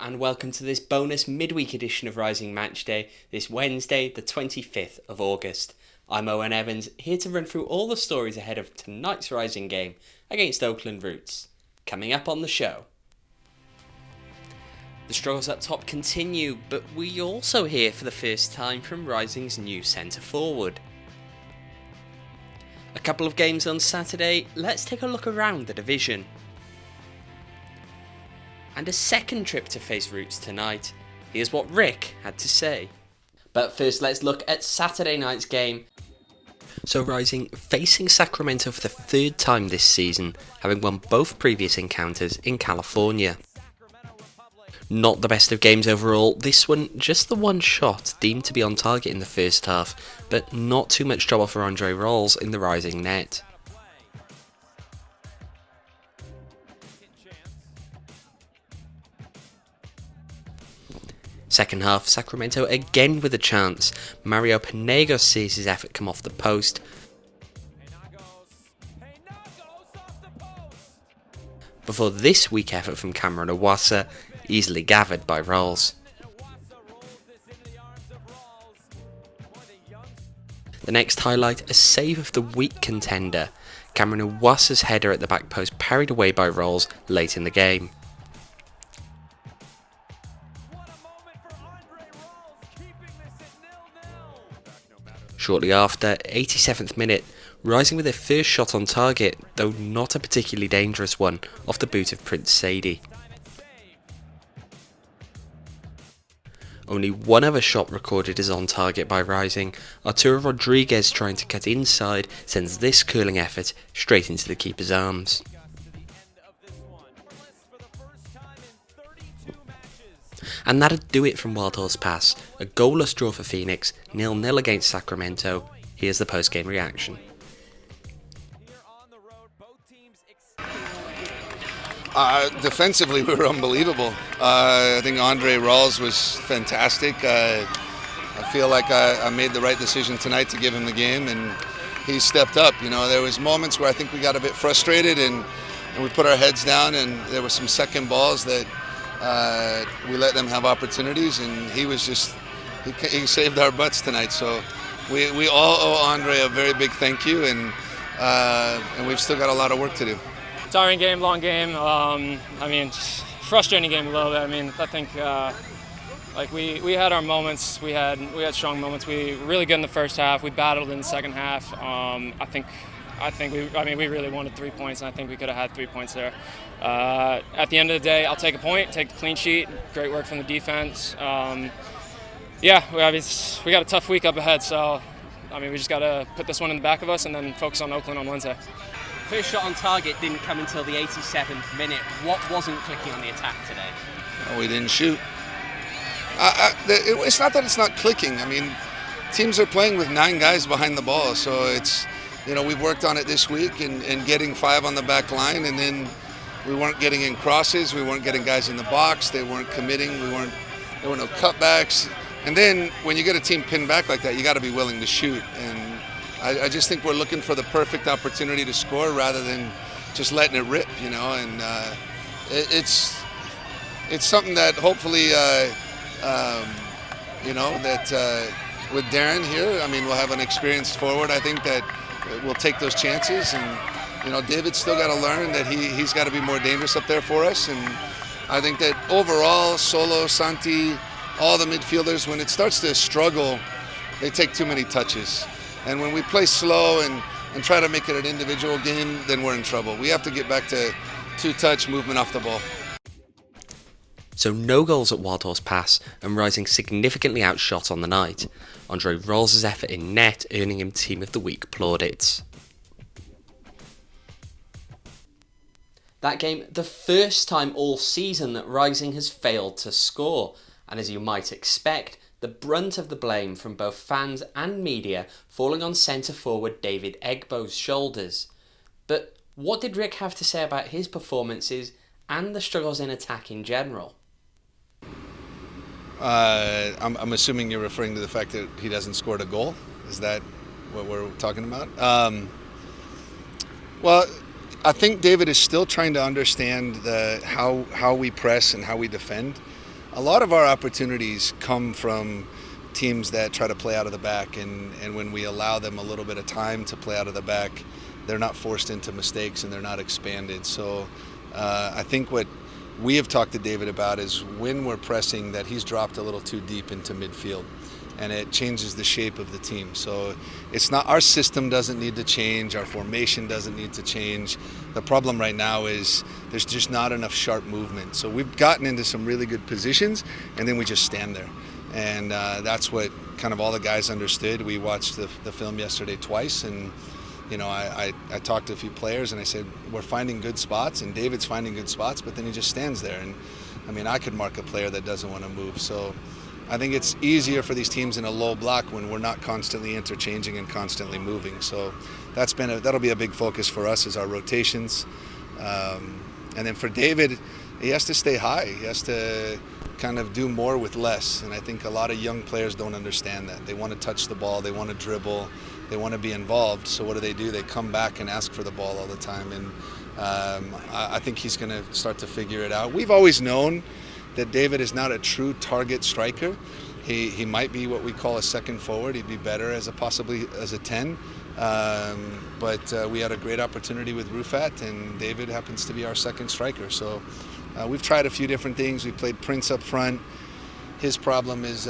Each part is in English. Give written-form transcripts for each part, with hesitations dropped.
and welcome to this bonus midweek edition of Rising Matchday, this Wednesday, the 25th of August. I'm Owen Evans, here to run through all the stories ahead of tonight's Rising game against Oakland Roots. Coming up on the show. The struggles up top continue, but we also hear for the first time from Rising's new centre forward. A couple of games on Saturday, let's take a look around the division. And a second trip to face Roots tonight. Here's what Rick had to say. But first, let's look at Saturday night's game. So Rising facing Sacramento for the third time this season, having won both previous encounters in California. Not the best of games overall, this one just the one shot deemed to be on target in the first half, but not too much trouble for Andre Rawls in the Rising net. Second half, Sacramento again with a chance. Mario Penegos sees his effort come off the post. Before this weak effort from Cameron Owasa, easily gathered by Rawls. The next highlight, a save of the weak contender. Cameron Owasa's header at the back post parried away by Rawls late in the game. Shortly after, 87th minute, Rising with their first shot on target, though not a particularly dangerous one, off the boot of Prince Sadie. Only one other shot recorded as on target by Rising. Arturo Rodriguez trying to cut inside sends this curling effort straight into the keeper's arms. And that'd do it from Wild Horse Pass. A goalless draw for Phoenix, 0-0 against Sacramento. Here's the post-game reaction. Defensively, we were unbelievable. I think Andre Rawls was fantastic. I feel like I made the right decision tonight to give him the game, and he stepped up. You know, there was moments where I think we got a bit frustrated, and we put our heads down, and there were some second balls that we let them have opportunities, and he saved our butts tonight. So we all owe Andre a very big thank you, and we've still got a lot of work to do. Tiring game, long game. Frustrating game a little bit. I think we had our moments. We had strong moments. We were really good in the first half. We battled in the second half. We really wanted 3 points, and I think we could have had 3 points there. At the end of the day, I'll take a point, take the clean sheet. Great work from the defense. We got a tough week up ahead, so we just got to put this one in the back of us and then focus on Oakland on Wednesday. First shot on target didn't come until the 87th minute. What wasn't clicking on the attack today? Oh, we didn't shoot. It's not that it's not clicking. Teams are playing with 9 guys behind the ball, so it's, we've worked on it this week and getting 5 on the back line, and then we weren't getting in crosses, we weren't getting guys in the box, they weren't committing, there were no cutbacks. And then when you get a team pinned back like that, you got to be willing to shoot. And I just think we're looking for the perfect opportunity to score rather than just letting it rip, and it's something that hopefully, with Darren here, we'll have an experienced forward, I think, that will take those chances. And, David's still got to learn that he's got to be more dangerous up there for us. And I think that overall, Solo, Santi, all the midfielders, when it starts to struggle, they take too many touches. And when we play slow and try to make it an individual game, then we're in trouble. We have to get back to 2-touch movement off the ball. So no goals at Wild Horse Pass, and Rising significantly outshot on the night. Andre Rawls' effort in net earning him Team of the Week plaudits. That game, the first time all season that Rising has failed to score, and as you might expect, the brunt of the blame from both fans and media falling on centre forward David Egbo's shoulders. But what did Rick have to say about his performances and the struggles in attack in general? I'm assuming you're referring to the fact that he hasn't scored a goal. Is that what we're talking about? Well, I think David is still trying to understand how we press and how we defend. a lot of our opportunities come from teams that try to play out of the back, and when we allow them a little bit of time to play out of the back, they're not forced into mistakes and they're not expanded. So I think what we have talked to David about is when we're pressing that he's dropped a little too deep into midfield, and it changes the shape of the team. So it's not, our system doesn't need to change, our formation doesn't need to change. The problem right now is there's just not enough sharp movement. So we've gotten into some really good positions and then we just stand there. And that's what kind of all the guys understood. We watched the film yesterday twice, and I talked to a few players and I said, we're finding good spots, and David's finding good spots, but then he just stands there. And I mean, I could mark a player that doesn't want to move. So I think it's easier for these teams in a low block when we're not constantly interchanging and constantly moving. So that'll be a big focus for us, is our rotations. And then for David, he has to stay high. He has to kind of do more with less. And I think a lot of young players don't understand that. They want to touch the ball, they want to dribble, they want to be involved. So what do? They come back and ask for the ball all the time. And I think he's going to start to figure it out. We've always known that David is not a true target striker. He might be what we call a second forward. He'd be better possibly as a 10. But we had a great opportunity with Rufat, and David happens to be our second striker. So we've tried a few different things. We played Prince up front. His problem is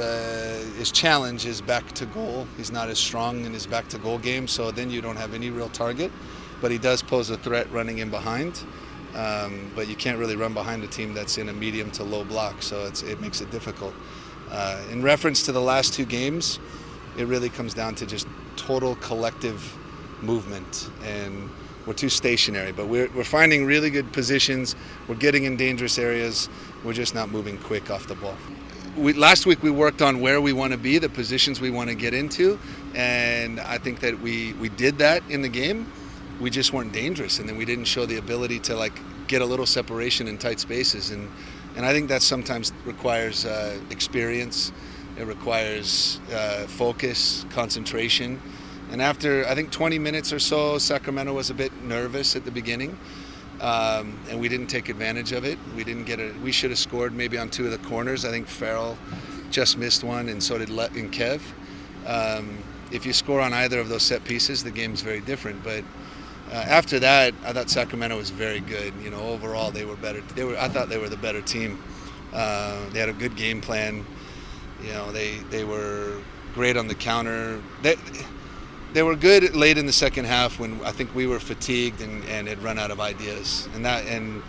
his challenge is back to goal. He's not as strong in his back to goal game, so then you don't have any real target. But he does pose a threat running in behind. But you can't really run behind a team that's in a medium to low block, so it makes it difficult. In reference to the last two games, it really comes down to just total collective movement, and we're too stationary. But we're finding really good positions. We're getting in dangerous areas. We're just not moving quick off the ball. Last week we worked on where we want to be, the positions we want to get into, and I think that we did that in the game. We just weren't dangerous, and then we didn't show the ability to get a little separation in tight spaces, and I think that sometimes requires experience. It requires focus, concentration. And after I think 20 minutes or so, Sacramento was a bit nervous at the beginning, and we didn't take advantage of it. We should have scored maybe on two of the corners. I think Farrell just missed one, and so did Kev. If you score on either of those set pieces, the game's very different. But after that, I thought Sacramento was very good. Overall they were better. I thought they were the better team. They had a good game plan. They were great on the counter. They were good late in the second half when I think we were fatigued and had run out of ideas. And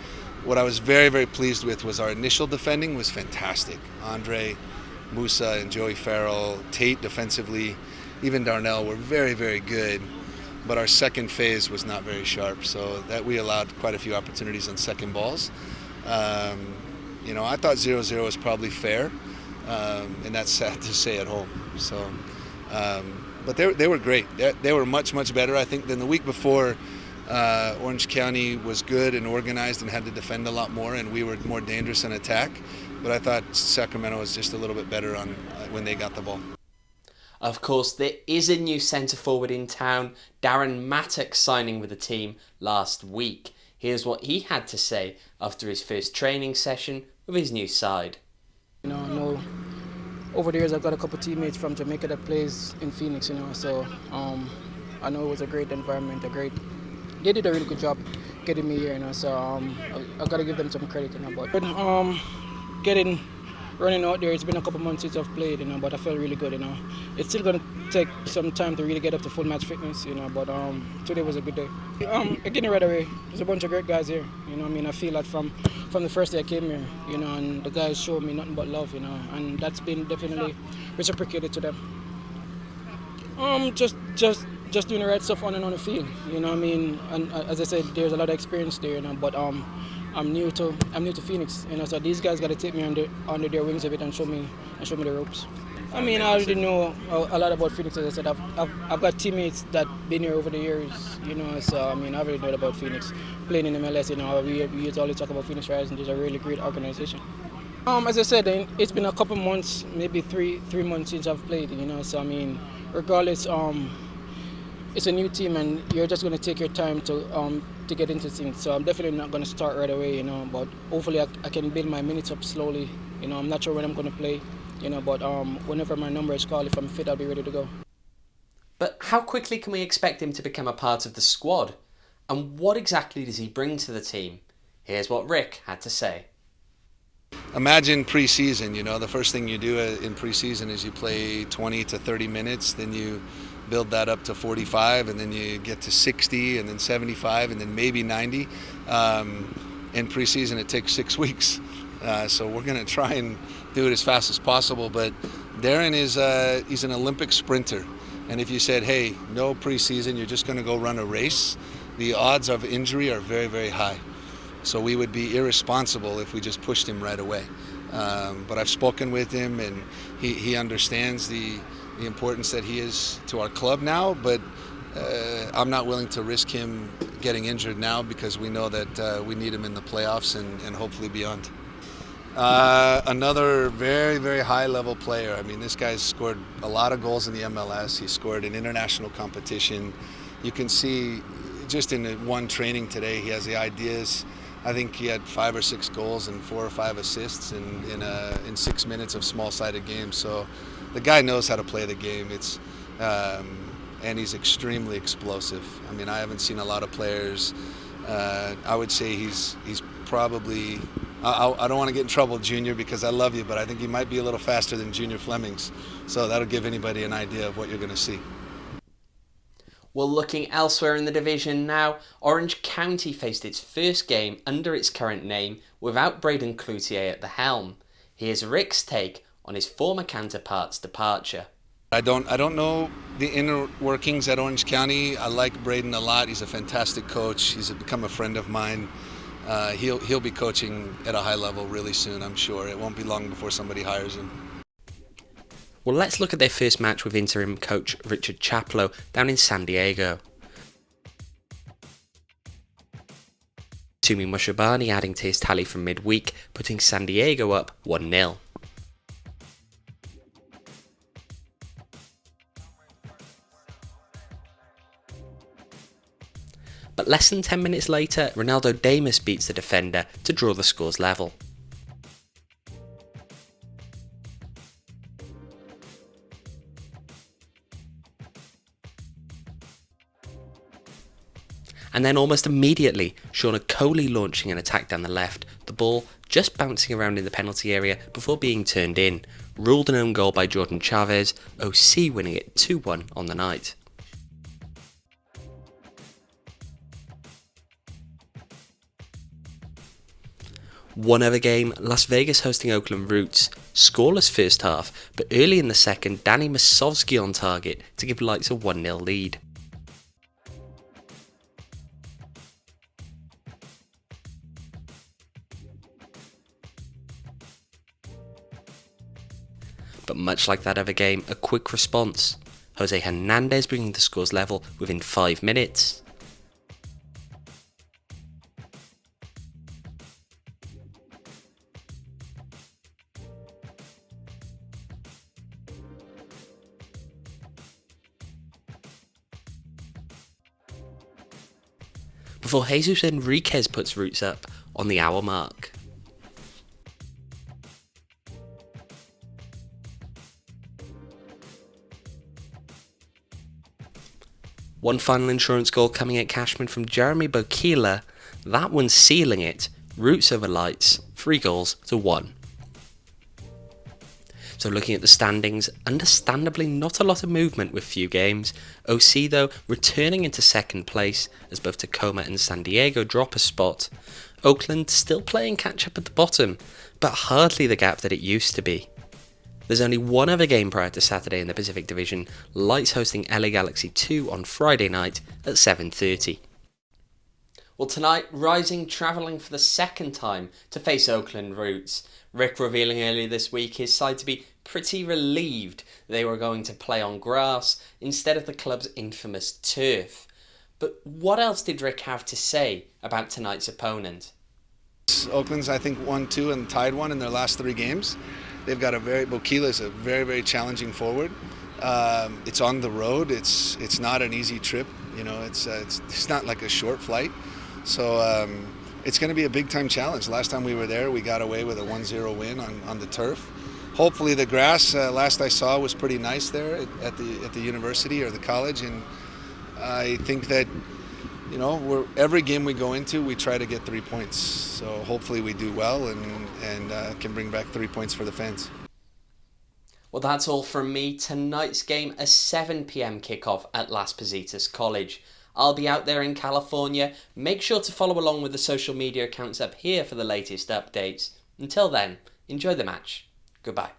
what I was very, very pleased with was our initial defending was fantastic. Andre, Musa, and Joey Farrell, Tate defensively, even Darnell were very, very good. But our second phase was not very sharp, so that we allowed quite a few opportunities on second balls. I thought 0-0 was probably fair, and that's sad to say at home. So, but they were great. They were much, much better, I think, than the week before. Orange County was good and organized and had to defend a lot more, and we were more dangerous in attack. But I thought Sacramento was just a little bit better on when they got the ball. Of course, there is a new centre forward in town, Darren Mattock, signing with the team last week. Here's what he had to say after his first training session with his new side. I know over the years I've got a couple of teammates from Jamaica that plays in Phoenix, so I know it was a great environment, they did a really good job getting me here, so I've got to give them some credit, but running out there, it's been a couple months since I've played, but I felt really good, It's still going to take some time to really get up to full match fitness, but today was a good day. Again, right away, there's a bunch of great guys here, I feel that from the first day I came here, and the guys showed me nothing but love, and that's been definitely reciprocated to them. Just doing the right stuff on and on the field, and as I said, there's a lot of experience there, but I'm new to Phoenix, so these guys got to take me under their wings a bit and show me the ropes. I already know a lot about Phoenix. As I said, I've got teammates that been here over the years, so I already know about Phoenix. Playing in MLS, we used to always talk about Phoenix Rising. There's a really great organization. As I said, it's been a couple months, maybe three months since I've played, so regardless, it's a new team and you're just going to take your time to get into things. So I'm definitely not going to start right away, but hopefully I can build my minutes up slowly I'm not sure when I'm going to play, but whenever my number is called, if I'm fit, I'll be ready to go. But how quickly can we expect him to become a part of the squad? And what exactly does he bring to the team? Here's what Rick had to say. Imagine pre-season, the first thing you do in pre-season is you play 20 to 30 minutes, then you build that up to 45, and then you get to 60, and then 75, and then maybe 90. In pre-season, it takes 6 weeks. So we're going to try and do it as fast as possible. But Darren he's an Olympic sprinter. And if you said, hey, no pre-season, you're just going to go run a race, the odds of injury are very, very high. So we would be irresponsible if we just pushed him right away. But I've spoken with him, and he understands the importance that he is to our club now. But I'm not willing to risk him getting injured now, because we know that we need him in the playoffs and hopefully beyond. Another very, very high-level player. I mean, this guy's scored a lot of goals in the MLS. He scored in international competition. You can see just in one training today, he has the ideas. I think he had 5 or 6 goals and 4 or 5 assists in 6 minutes of small-sided games. So the guy knows how to play the game. And he's extremely explosive. I mean, I haven't seen a lot of players. I would say he's probably. I don't want to get in trouble, Junior, because I love you, but I think he might be a little faster than Junior Flemings. So that'll give anybody an idea of what you're going to see. Well, looking elsewhere in the division now, Orange County faced its first game under its current name without Braden Cloutier at the helm. Here's Rick's take on his former counterpart's departure. I don't know the inner workings at Orange County. I like Braden a lot. He's a fantastic coach. He's become a friend of mine. He'll be coaching at a high level really soon, I'm sure. It won't be long before somebody hires him. Well, let's look at their first match with interim coach Richard Chaplow down in San Diego. Tumi Mushabani adding to his tally from midweek, putting San Diego up 1-0. But less than 10 minutes later, Ronaldo Damus beats the defender to draw the scores level. And then almost immediately, Sean Okoli launching an attack down the left, the ball just bouncing around in the penalty area before being turned in. Ruled an own goal by Jordan Chavez, OC winning it 2-1 on the night. One other game, Las Vegas hosting Oakland Roots. Scoreless first half, but early in the second, Danny Masovsky on target to give Lights a 1-0 lead. But much like that other game, a quick response. Jose Hernandez bringing the scores level within 5 minutes. Before Jesus Enriquez puts Roots up on the hour mark. One final insurance goal coming at Cashman from Jeremy Bokila, that one sealing it, Roots over Lights, 3-1. So looking at the standings, understandably not a lot of movement with few games. OC though returning into second place as both Tacoma and San Diego drop a spot. Oakland still playing catch up at the bottom, but hardly the gap that it used to be. There's only one other game prior to Saturday in the Pacific Division, Lights hosting LA Galaxy 2 on Friday night at 7:30. Well, tonight, Rising travelling for the second time to face Oakland Roots. Rick revealing earlier this week his side to be pretty relieved they were going to play on grass instead of the club's infamous turf. But what else did Rick have to say about tonight's opponent? Oakland's, I think, won 2 and tied 1 in their last 3 games. They've got Boquila's a very, very challenging forward. It's on the road. It's not an easy trip. It's not like a short flight. So it's going to be a big-time challenge. Last time we were there, we got away with a 1-0 win on the turf. Hopefully the grass, last I saw, was pretty nice there at the university or the college, and I think that, you know, every game we go into, we try to get 3 points. So hopefully we do well and can bring back 3 points for the fans. Well, that's all from me. Tonight's game, a 7 p.m. kickoff at Las Positas College. I'll be out there in California. Make sure to follow along with the social media accounts up here for the latest updates. Until then, enjoy the match. Goodbye.